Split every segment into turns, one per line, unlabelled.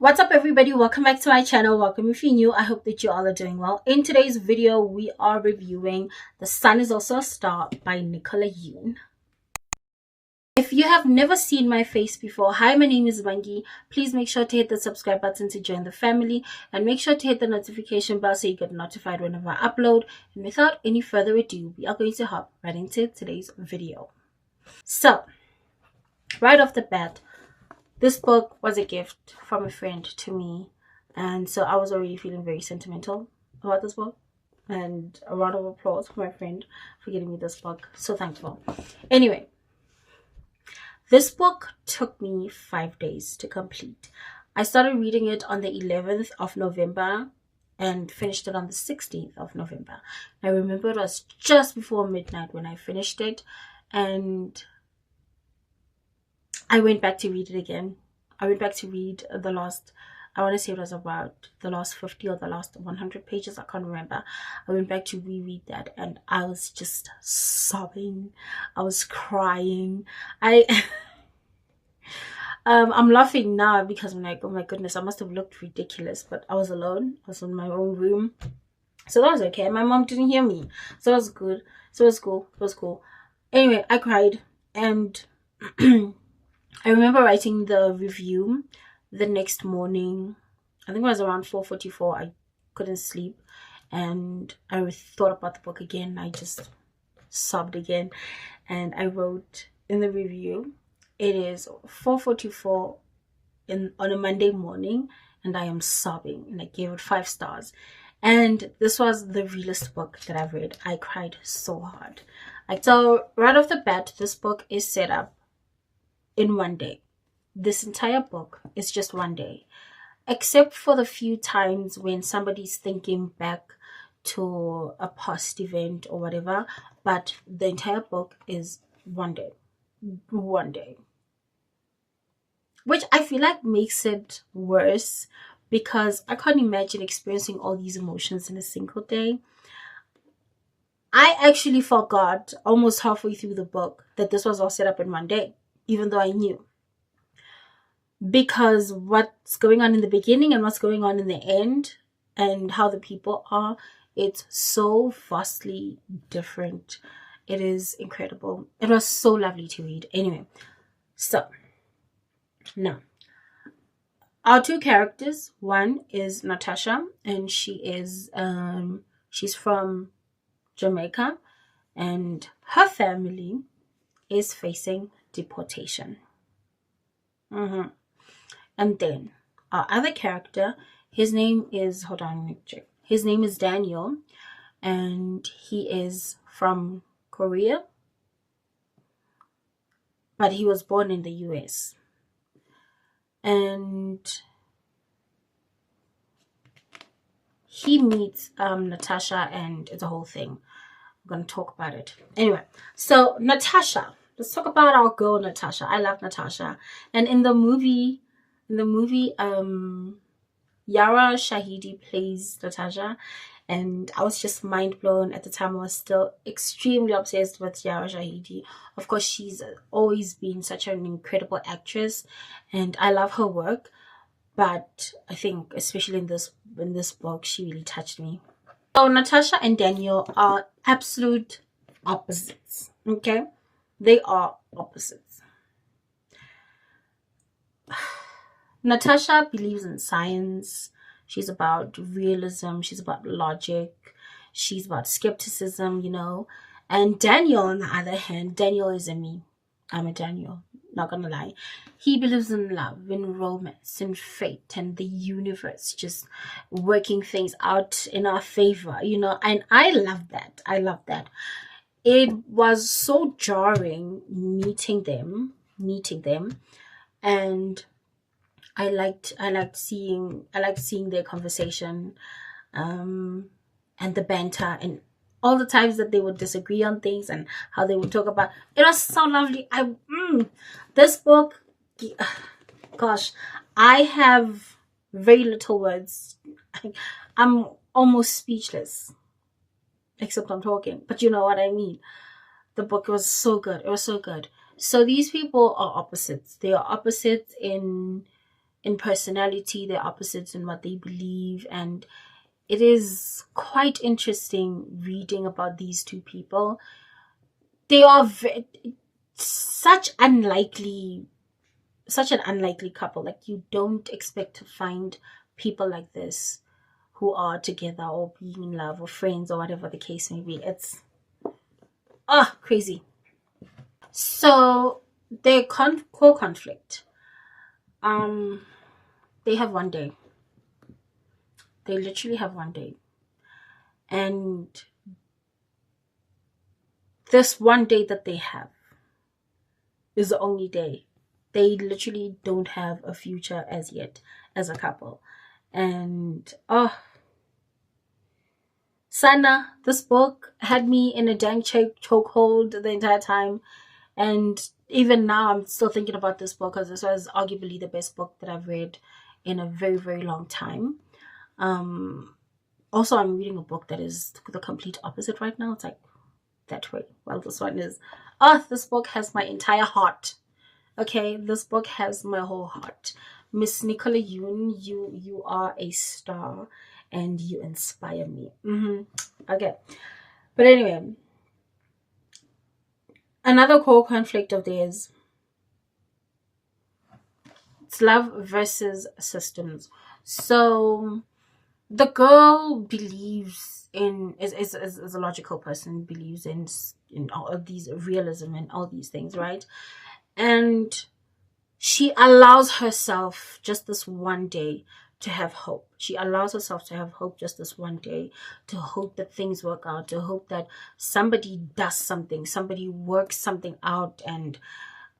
What's up, everybody? Welcome back to my channel. Welcome if you're new. I hope that you all are doing well. In today's video, we are reviewing The Sun is Also a Star by Nicola Yoon. If you have never seen my face before, hi, my name is Bangi. Please make sure to hit the subscribe button to join the family, and make sure to hit the notification bell so you get notified whenever I upload. And without any further ado, we are going to hop right into today's video. So, right off the bat, this book was a gift from a friend to me, and so I was already feeling very sentimental about this book. And a round of applause for my friend for getting me this book. So thankful. Anyway, this book took me 5 days to complete. I started reading it on the 11th of November and finished it on the 16th of November. I remember it was just before midnight when I finished it, and I went back to read it again. I went back to read the last, I want to say it was about the last 50 or the last 100 pages. I can't remember. I went back to reread that, and I was just sobbing. I was crying. I'm laughing now because I'm like, oh my goodness, I must have looked ridiculous. But I was alone. I was in my own room. So that was okay. My mom didn't hear me. So it was good. So it was cool. It was cool. Anyway, I cried, and I remember writing the review the next morning. I think it was around 4:44. I couldn't sleep, and I thought about the book again. I just sobbed again, and I wrote in the review, it is 4:44 on a Monday morning, and I am sobbing, and I gave it 5 stars. And this was the realest book that I've read. I cried so hard. So right off the bat, this book is set up in one day. This entire book is just one day, except for the few times when somebody's thinking back to a past event or whatever. But the entire book is one day, which I feel like makes it worse, because I can't imagine experiencing all these emotions in a single day. I actually forgot almost halfway through the book that this was all set up in one day, even though I knew, because what's going on in the beginning and what's going on in the end and how the people are, it's so vastly different. It is incredible. It was so lovely to read. Anyway, so now our 2 characters, one is Natasha, and she's from Jamaica, and her family is facing deportation. And then our other character, his name is, hold on, let me check. His name is Daniel, and he is from Korea, but he was born in the US. And he meets Natasha, and it's a whole thing. I'm going to talk about it. Anyway, so Natasha. Let's talk about our girl Natasha. I love Natasha. And in the movie, Yara Shahidi plays Natasha, and I was just mind blown. At the time, I was still extremely obsessed with Yara Shahidi. Of course, she's always been such an incredible actress, and I love her work. But I think, especially in this book, she really touched me. So Natasha and Daniel are absolute opposites. Okay, they are opposites. Natasha believes in science. She's about realism. She's about logic. She's about skepticism, And Daniel, on the other hand, Daniel is a me. I'm a Daniel, not gonna lie. He believes in love, in romance, in fate, and the universe just working things out in our favor, And I love that. I love that. It was so jarring meeting them, and I liked seeing their conversation, and the banter, and all the times that they would disagree on things and how they would talk about it. Was so lovely. This book, gosh, I have very little words. I'm almost speechless, except I'm talking, but you know what I mean. The book was so good. It was so good. So these people are opposites. They are opposites in in personality, they're opposites in what they believe, and it is quite interesting reading about these two people. They are such such an unlikely couple. Like, you don't expect to find people like this who are together or being in love or friends or whatever the case may be. It's crazy. So their core conflict. They have one day. They literally have one day. And this one day that they have is the only day. They literally don't have a future as yet as a couple. And Sana, this book had me in a dang chokehold the entire time. And even now, I'm still thinking about this book because this was arguably the best book that I've read in a very, very long time. Also, I'm reading a book that is the complete opposite right now. It's like that way. Well, this one is, this book has my entire heart. Okay, this book has my whole heart. Miss Nicola Yoon, you are a star and you inspire me. Okay, but anyway, another core conflict of theirs, it's love versus systems. So the girl believes in is a logical person, believes in all of these realism and all these things, right? And she allows herself just this one day to have hope. She allows herself to have hope just this one day, to hope that things work out, to hope that somebody does something, somebody works something out, and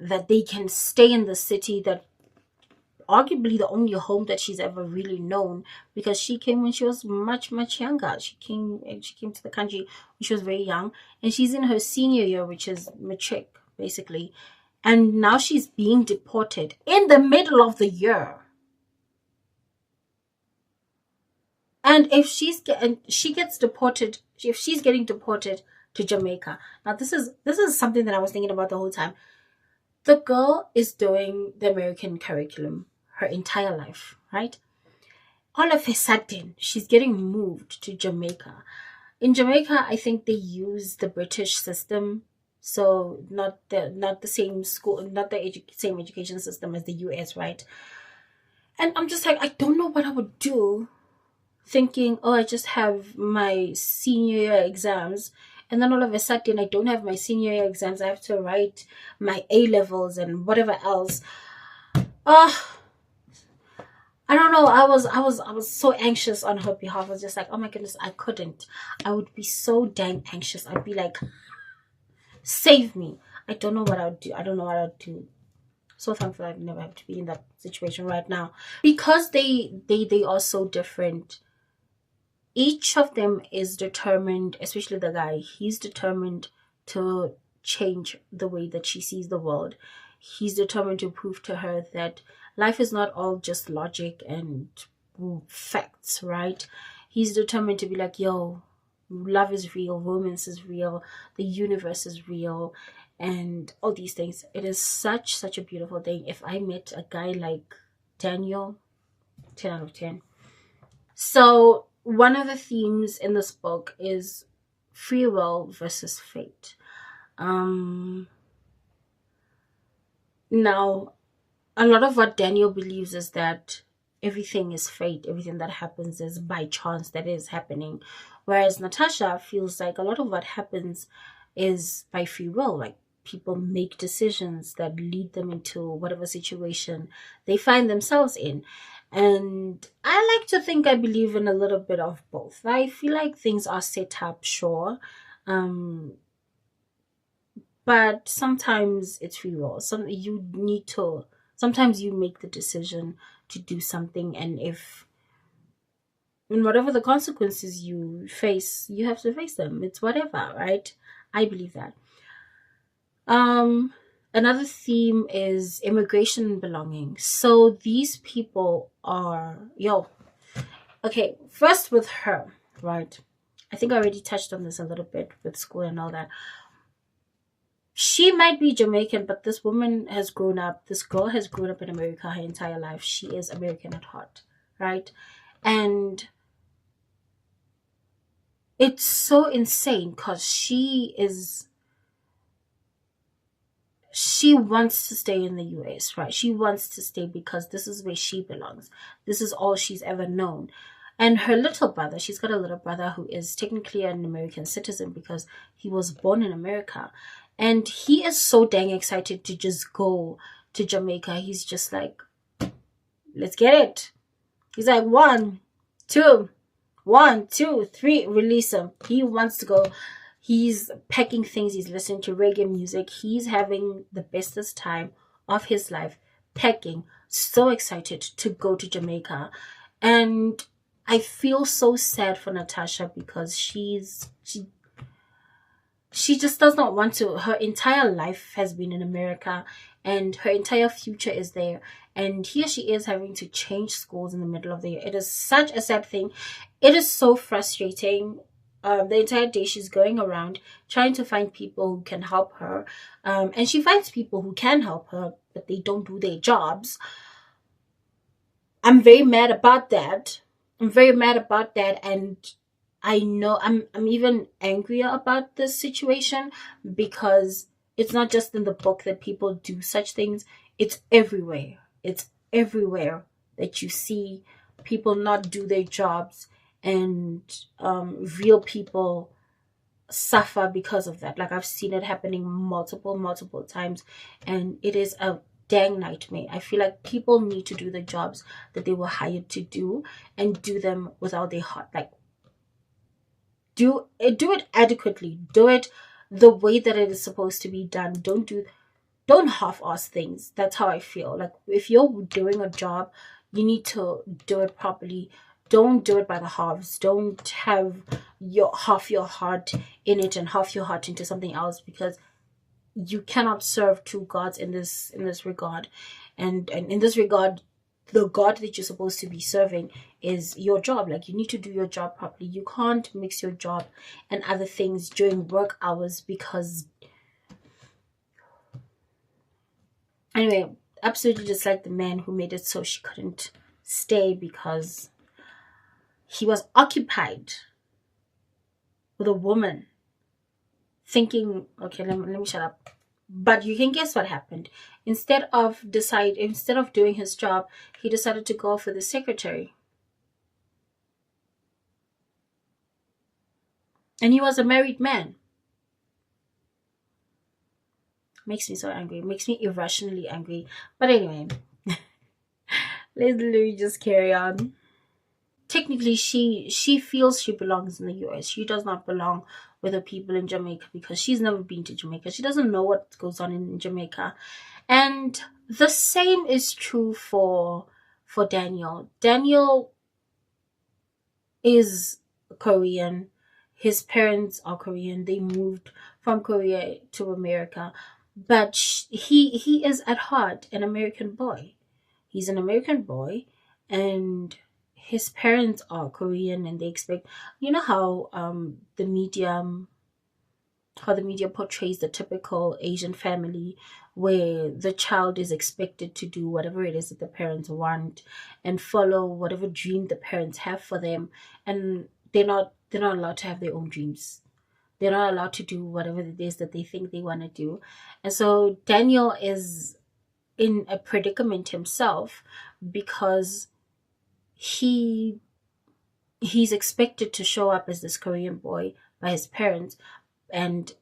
that they can stay in the city that arguably the only home that she's ever really known, because she came when she was much younger. She came to the country when she was very young, and she's in her senior year, which is matric basically, and now she's being deported in the middle of the year. And if she gets deported, if she's getting deported to Jamaica, now this is something that I was thinking about the whole time. The girl is doing the American curriculum her entire life, right? All of a sudden, she's getting moved to Jamaica. In Jamaica, I think they use the British system, so not the same school, not the same education system as the US, right? And I'm just like, I don't know what I would do, thinking, I just have my senior year exams, and then all of a sudden I don't have my senior year exams. I have to write my A levels and whatever else. I don't know. I was so anxious on her behalf. I was just like, oh my goodness, I couldn't. I would be so dang anxious. I'd be like, save me. I don't know what I would do. I don't know what I would do. So thankful I've never have to be in that situation right now, because they are so different. Each of them is determined, especially the guy. He's determined to change the way that she sees the world. He's determined to prove to her that life is not all just logic and facts, right? He's determined to be like, yo, love is real, romance is real, the universe is real, and all these things. It is such a beautiful thing. If I met a guy like Daniel, 10 out of 10. So one of the themes in this book is free will versus fate. Now, a lot of what Daniel believes is that everything is fate. Everything that happens is by chance that is happening. Whereas Natasha feels like a lot of what happens is by free will. Like, people make decisions that lead them into whatever situation they find themselves in. And I like to think I believe in a little bit of both. I feel like things are set up, sure. But sometimes it's free will. Sometimes you make the decision to do something, and whatever the consequences you face, you have to face them. It's whatever, right? I believe that. Another theme is immigration and belonging. So these people are, okay, first with her, right? I think I already touched on this a little bit with school and all that. She might be Jamaican, but this woman has grown up, this girl has grown up in America her entire life. She is American at heart, right? And it's so insane because she wants to stay in the US, right? She wants to stay because this is where she belongs. This is all she's ever known. And her little brother, she's got a little brother who is technically an American citizen because he was born in America. And he is so dang excited to just go to Jamaica. He's just like, let's get it. He's like, one, two, 1, 2, 3, release him. He wants to go. He's packing things. He's listening to reggae music. He's having the bestest time of his life, packing. So excited to go to Jamaica. And I feel so sad for Natasha because she just does not want to. Her entire life has been in America and her entire future is there. And here she is having to change schools in the middle of the year. It is such a sad thing. It is so frustrating. The entire day she's going around trying to find people who can help her. And she finds people who can help her, but they don't do their jobs. I'm very mad about that. I'm very mad about that. And I know I'm even angrier about this situation because it's not just in the book that people do such things. It's everywhere. It's everywhere that you see people not do their jobs and real people suffer because of that. Like I've seen it happening multiple times, and it is a dang nightmare. I feel like people need to do the jobs that they were hired to do and do them without their heart. Like do it adequately. Do it the way that it is supposed to be done. Don't half-ass things. That's how I feel. Like if you're doing a job, you need to do it properly. Don't do it by the halves. Don't have your half your heart in it and half your heart into something else, because you cannot serve two gods in this regard. And in this regard, the God that you're supposed to be serving is your job. Like you need to do your job properly. You can't mix your job and other things during work hours because anyway, absolutely just like the man who made it so she couldn't stay because he was occupied with a woman thinking, okay, let me shut up. But you can guess what happened. Instead of doing his job, he decided to go for the secretary. And he was a married man. Makes me so angry. Makes me irrationally angry. But anyway, let me just carry on. Technically, she feels she belongs in the US. She does not belong with the people in Jamaica because she's never been to Jamaica. She doesn't know what goes on in Jamaica. And the same is true for Daniel. Daniel is Korean. His parents are Korean. They moved from Korea to America. But he is at heart an American boy. He's an American boy, and his parents are Korean, and they expect, you know how the media portrays the typical Asian family where the child is expected to do whatever it is that the parents want and follow whatever dream the parents have for them, and they're not allowed to have their own dreams. They're not allowed to do whatever it is that they think they want to do. And so Daniel is in a predicament himself because he's expected to show up as this Korean boy by his parents, and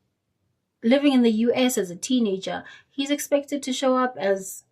living in the US as a teenager, he's expected to show up as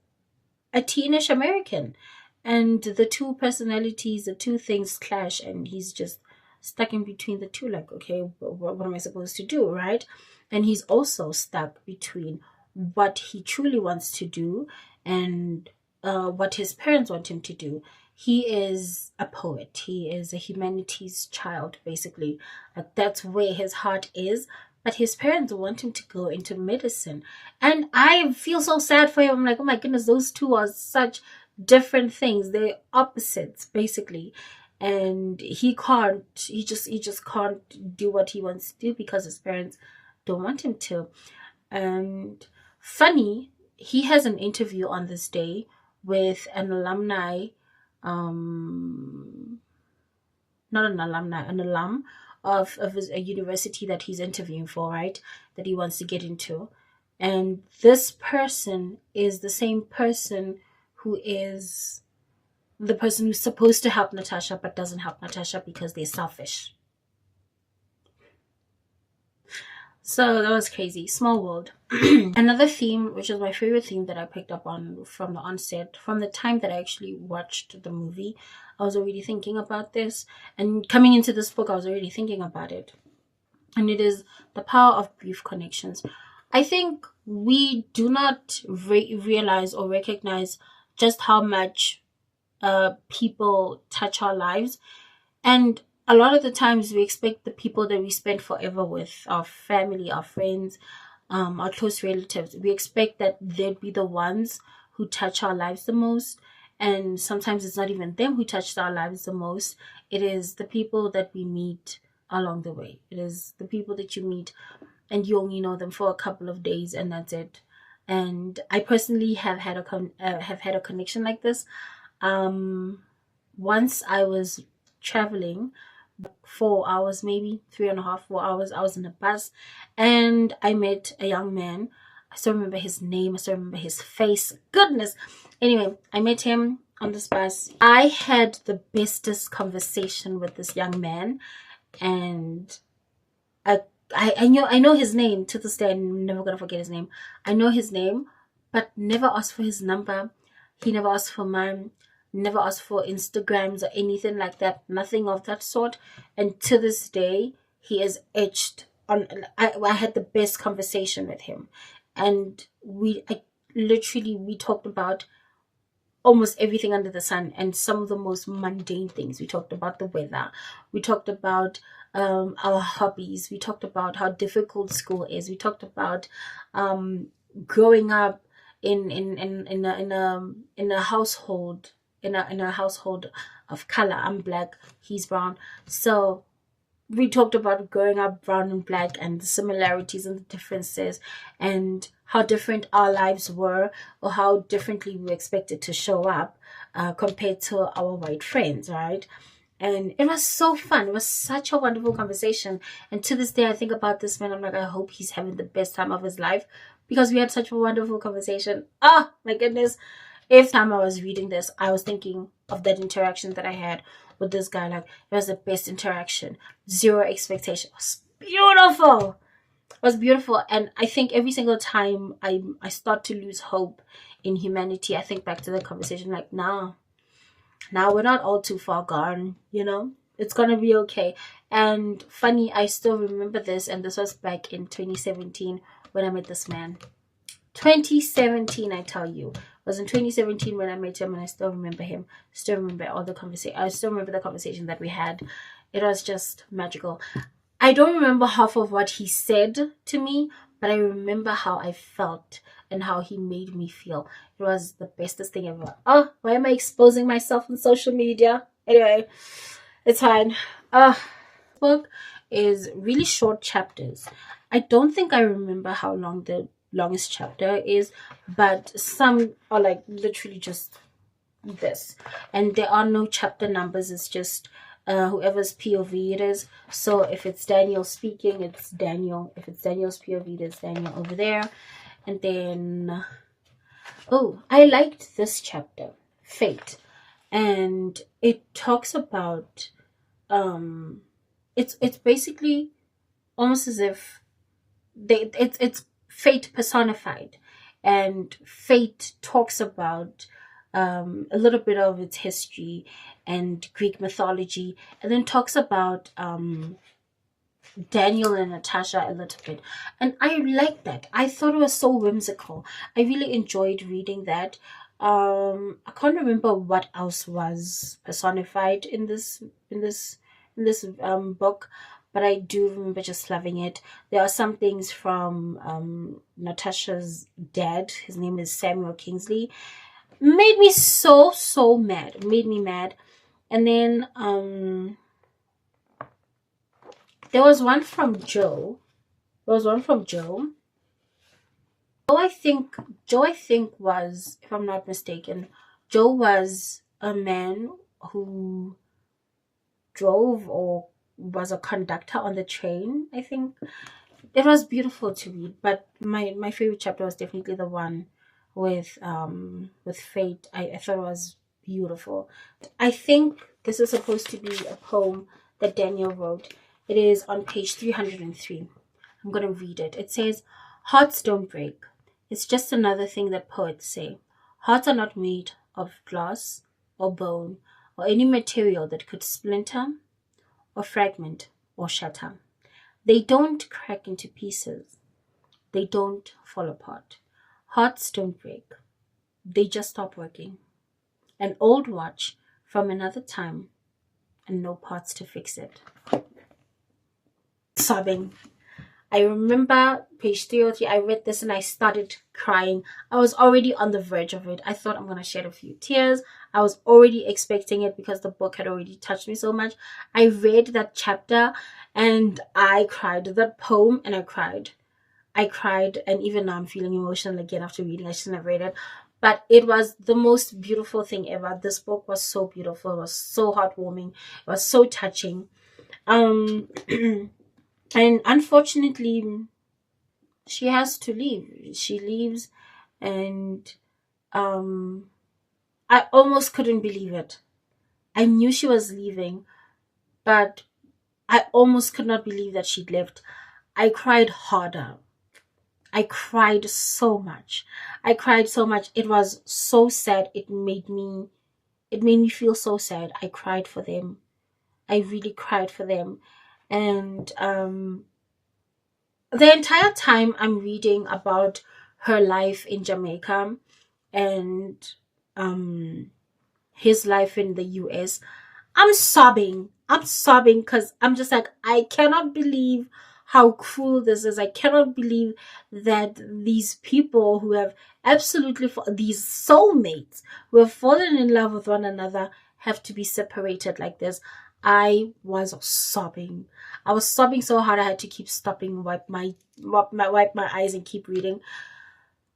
a teenish American. And the two personalities, the two things clash, and he's just stuck in between the two. Like, okay, what am I supposed to do, right? And he's also stuck between what he truly wants to do and what his parents want him to do. He is a poet. He is a humanities child, basically. Like, that's where his heart is. But his parents want him to go into medicine. And I feel so sad for him. I'm like, oh my goodness, those two are such different things. They're opposites, basically. And he just can't do what he wants to do because his parents don't want him to. And funny, he has an interview on this day with an alumni, um not an alumni, an alum of a university that he's interviewing for, right? That he wants to get into. And this person is the same person who is the person who's supposed to help Natasha but doesn't help Natasha because they're selfish. So that was crazy. Small world. Another theme, which is my favorite theme that I picked up on from the onset, from the time that I actually watched the movie, I was already thinking about this. And coming into this book, I was already thinking about it. And it is the power of brief connections. I think we do not realize or recognize just how much people touch our lives. And a lot of the times we expect the people that we spend forever with, our family, our friends, our close relatives, we expect that they'd be the ones who touch our lives the most. And sometimes it's not even them who touched our lives the most. It is the people that we meet along the way. It is the people that you meet and you only know them for a couple of days and that's it. And I personally have had a connection like this. Once I was traveling 4 hours, maybe 3.5, 4 hours. I was in a bus and I met a young man. I still remember his name, I still remember his face. Goodness. Anyway, I met him on this bus. I had the bestest conversation with this young man, and I know his name to this day. I'm never gonna forget his name. I know his name, but never asked for his number. He never asked for mine. Never asked for Instagrams or anything like that. Nothing of that sort. And to this day, he is etched on. I had the best conversation with him, and we talked about almost everything under the sun and some of the most mundane things. We talked about the weather. We talked about our hobbies. We talked about how difficult school is. We talked about growing up in a household in a household of color. I'm black, he's brown. So we talked about growing up brown and black and the similarities and the differences and how different our lives were or how differently we were expected to show up compared to our white friends, right? And it was so fun. It was such a wonderful conversation. And to this day, I think about this man. I'm like, I hope he's having the best time of his life because we had such a wonderful conversation. Oh, my goodness. Every time I was reading this, I was thinking of that interaction that I had with this guy. Like, it was the best interaction. Zero expectation. It was beautiful. It was beautiful. And I think every single time I start to lose hope in humanity, I think back to the conversation like, nah, now we're not all too far gone, it's gonna be okay. And funny, I still remember this, and this was back in 2017 when I met this man. 2017, I tell you, it was in 2017 when I met him, and I still remember him. Still remember all the conversation. I still remember the conversation that we had. It was just magical. I don't remember half of what he said to me, but I remember how I felt and how he made me feel. It was the bestest thing ever. Oh, why am I exposing myself on social media? Anyway, it's fine. Book is really short chapters. I don't think I remember how long the longest chapter is, but some are like literally just this. And there are no chapter numbers. It's just whoever's POV it is. So if it's Daniel speaking, it's Daniel. If it's Daniel's POV, there's Daniel over there. And then, oh, I liked this chapter, Fate. And it talks about, it's basically almost as if it's fate personified. And fate talks about a little bit of its history and Greek mythology, and then talks about Daniel and Natasha a little bit. And I liked that. I thought it was so whimsical. I really enjoyed reading that. I can't remember what else was personified in this book, but I do remember just loving it. There are some things from Natasha's dad. His name is Samuel Kingsley. Made me so mad. Made me mad. And then there was one from Joe. Joe, I think was, if I'm not mistaken, Joe was a man who drove or was a conductor on the train. I think it was beautiful to read, but my favorite chapter was definitely the one with Fate. I thought it was beautiful. I think this is supposed to be a poem that Daniel wrote. It is on page 303. I'm going to read it. It says, "Hearts don't break. It's just another thing that poets say. Hearts are not made of glass or bone or any material that could splinter or fragment or shatter. They don't crack into pieces. They don't fall apart. Hearts don't break. They just stop working. An old watch from another time and no parts to fix it." Sobbing. I remember page 303, I read this and I started crying. I was already on the verge of it. I thought I'm going to shed a few tears. I was already expecting it because the book had already touched me so much. I read that chapter and I cried. That poem, and I cried. And even now I'm feeling emotional again after reading. I shouldn't have read it. But it was the most beautiful thing ever. This book was so beautiful. It was so heartwarming. It was so touching. Um and unfortunately she has to leave. She leaves, and I almost couldn't believe it. I knew she was leaving, but I almost could not believe that she'd left. I cried harder. I cried so much. I cried so much. It was so sad. It made me feel so sad. I cried for them. I really cried for them. And the entire time I'm reading about her life in Jamaica and his life in the US, I'm sobbing. I'm sobbing because I'm just like, I cannot believe how cruel this is. I cannot believe that these people who have these soulmates who have fallen in love with one another have to be separated like this. I was sobbing. I was sobbing so hard I had to keep stopping, wipe my eyes, and keep reading.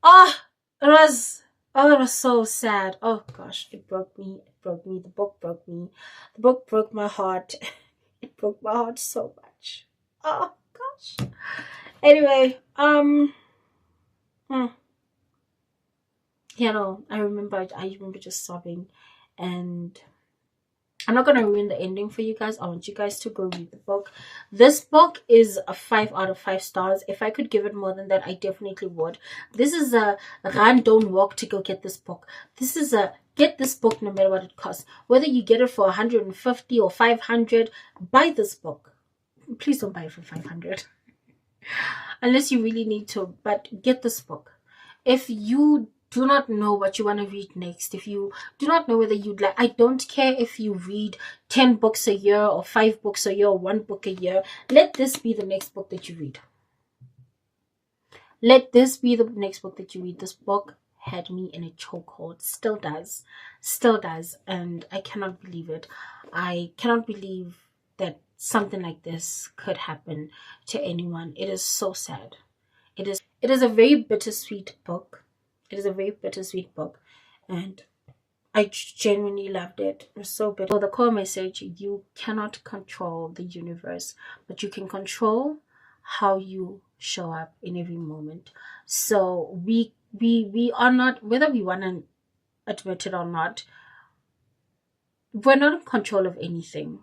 Oh, it was it was so sad. Oh gosh, it broke me. It broke me. The book broke me. The book broke my heart. It broke my heart so much. Oh gosh. Anyway, hmm, no, I remember just sobbing, and I'm not gonna ruin the ending for you guys. I want you guys to go read the book. This book is a 5 out of 5 stars. If I could give it more than that, I definitely would. This is a run, don't walk to go get this book. This is a get this book no matter what it costs. Whether you get it for 150 or 500, buy this book. Please don't buy it for 500 unless you really need to. But get this book. If you do not know what you want to read next, if you do not know whether you'd like, I don't care if you read 10 books a year or 5 books a year or 1 book a year, let this be the next book that you read. Let this be the next book that you read. This book had me in a chokehold. Still does, and I cannot believe it. I cannot believe that something like this could happen to anyone. It is so sad. It is a very bittersweet book. It is a very bittersweet book, and I genuinely loved it. It was so bitter. So the core message: you cannot control the universe, but you can control how you show up in every moment. So we are not, whether we want to admit it or not, we're not in control of anything.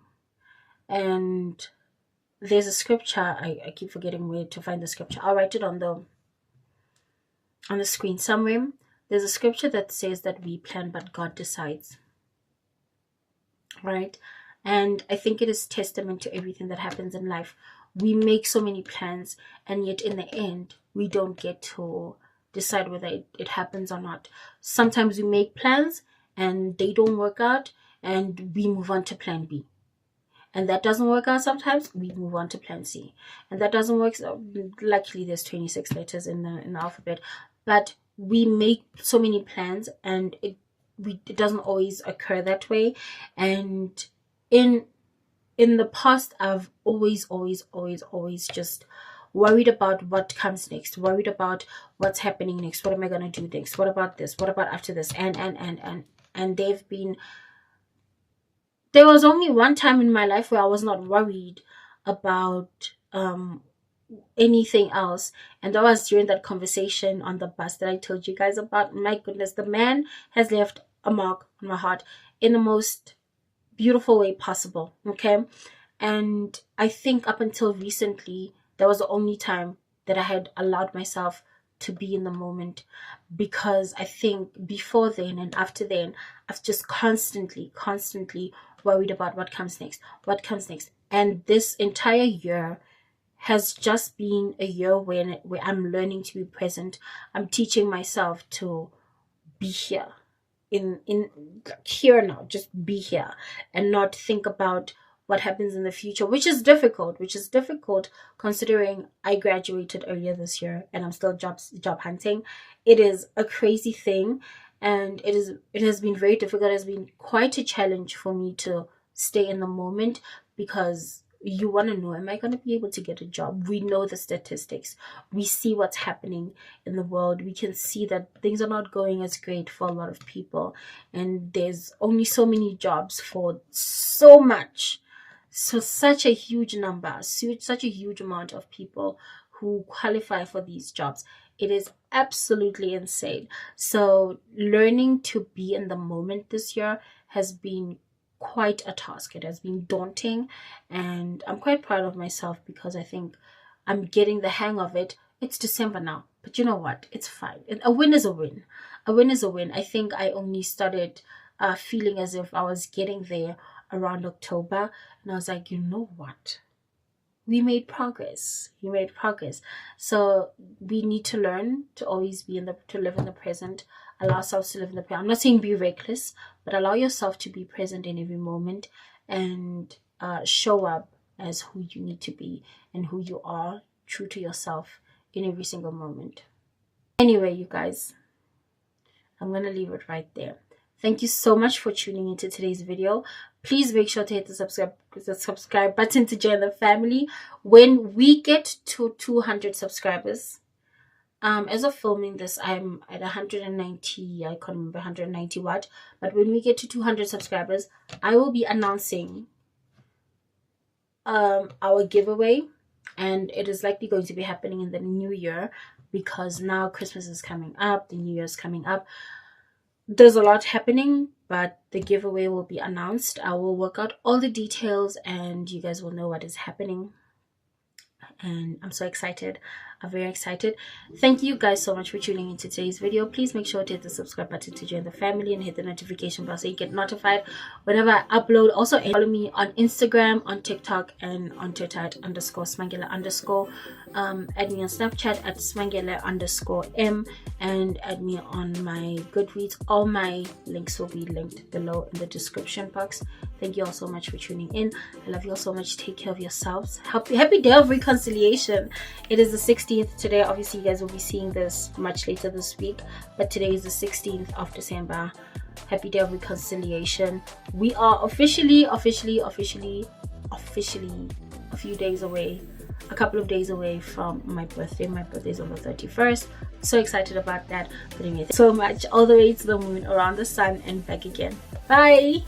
And there's a scripture. I keep forgetting where to find the scripture. I'll write it on the screen somewhere. There's a scripture that says that we plan but God decides, right? And I think it is testament to everything that happens in life. We make so many plans, and yet in the end we don't get to decide whether it happens or not. Sometimes we make plans and they don't work out, and we move on to plan B. And that doesn't work out, sometimes we move on to plan C. And that doesn't work. So luckily there's 26 letters in the alphabet, but we make so many plans, and it doesn't always occur that way. And in the past, I've always just worried about what comes next, worried about what's happening next, what am I going to do next, what about this, what about after this, and there was only one time in my life where I was not worried about anything else, and that was during that conversation on the bus that I told you guys about. My goodness, the man has left a mark on my heart in the most beautiful way possible. Okay. And I think up until recently, that was the only time that I had allowed myself to be in the moment, because I think before then and after then, I've just constantly worried about what comes next, and this entire year has just been a year where I'm learning to be present. I'm teaching myself to be here, in here now, just be here, and not think about what happens in the future, which is difficult considering I graduated earlier this year and I'm still job hunting. It is a crazy thing, and it has been very difficult. It has been quite a challenge for me to stay in the moment, because you want to know, am I going to be able to get a job? We know the statistics. We see what's happening in the world. We can see that things are not going as great for a lot of people. And there's only so many jobs for such a huge number, such a huge amount of people who qualify for these jobs. It is absolutely insane. So learning to be in the moment this year has been quite a task. It has been daunting, and I'm quite proud of myself because I think I'm getting the hang of it. It's December now, but you know what? It's fine. A win is a win. A win is a win. I think I only started feeling as if I was getting there around October, and I was like, you know what? We made progress. So we need to learn to always to live in the present. Allow ourselves to live in the present. I'm not saying be reckless, but allow yourself to be present in every moment, and show up as who you need to be and who you are, true to yourself in every single moment. Anyway, you guys, I'm going to leave it right there. Thank you so much for tuning into today's video. Please make sure to hit the subscribe button to join the family. When we get to 200 subscribers, as of filming this, I'm at 190, I can't remember, 190 what, but when we get to 200 subscribers, I will be announcing our giveaway, and it is likely going to be happening in the new year, because now Christmas is coming up, the new year is coming up. There's a lot happening, but the giveaway will be announced. I will work out all the details and you guys will know what is happening. And I'm so excited. I'm very excited. Thank you guys so much for tuning into today's video. Please make sure to hit the subscribe button to join the family, and hit the notification bell so you get notified whenever I upload. Also follow me on Instagram, on TikTok, and on Twitter at _smangela_. Add me on Snapchat at smangela_m, and add me on my Goodreads. All my links will be linked below in the description box. Thank you all so much for tuning in. I love you all so much. Take care of yourselves. Happy day of reconciliation. It is the 16th today. Obviously you guys will be seeing this much later this week, but today is the 16th of December. Happy day of reconciliation. We are officially a few days away, a couple of days away from my birthday. My birthday is on the 31st. So excited about that. But anyway, thank you so much, all the way to the moon, around the sun, and back again. Bye.